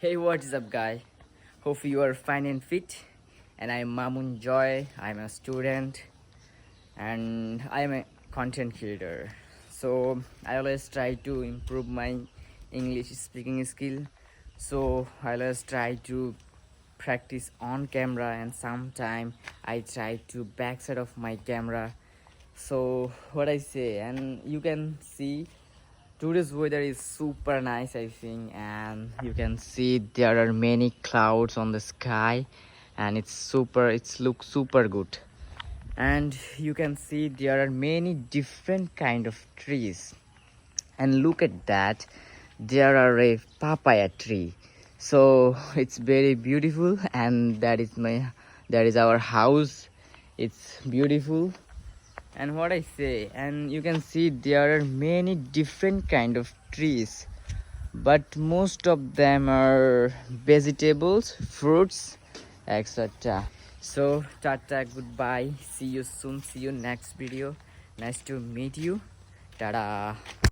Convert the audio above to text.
Hey, what's up, guy? Hope you are fine and fit. And I'm Mamun Joy. I'm a student and I'm a content creator. So I always try to improve my English speaking skill. So I always try to practice on camera, and sometime I try to backside of my camera. So what I say, and you can see today's weather is super nice, I think, and you can see there are many clouds on the sky, and it's looks super good. And you can see there are many different kind of trees, and look at that, there are a papaya tree. So it's very beautiful, and that is our house. It's beautiful. And what I say, and you can see there are many different kind of trees, but most of them are vegetables, fruits, etc. So tata, goodbye, see you soon, see you next video. Nice to meet you. Tada.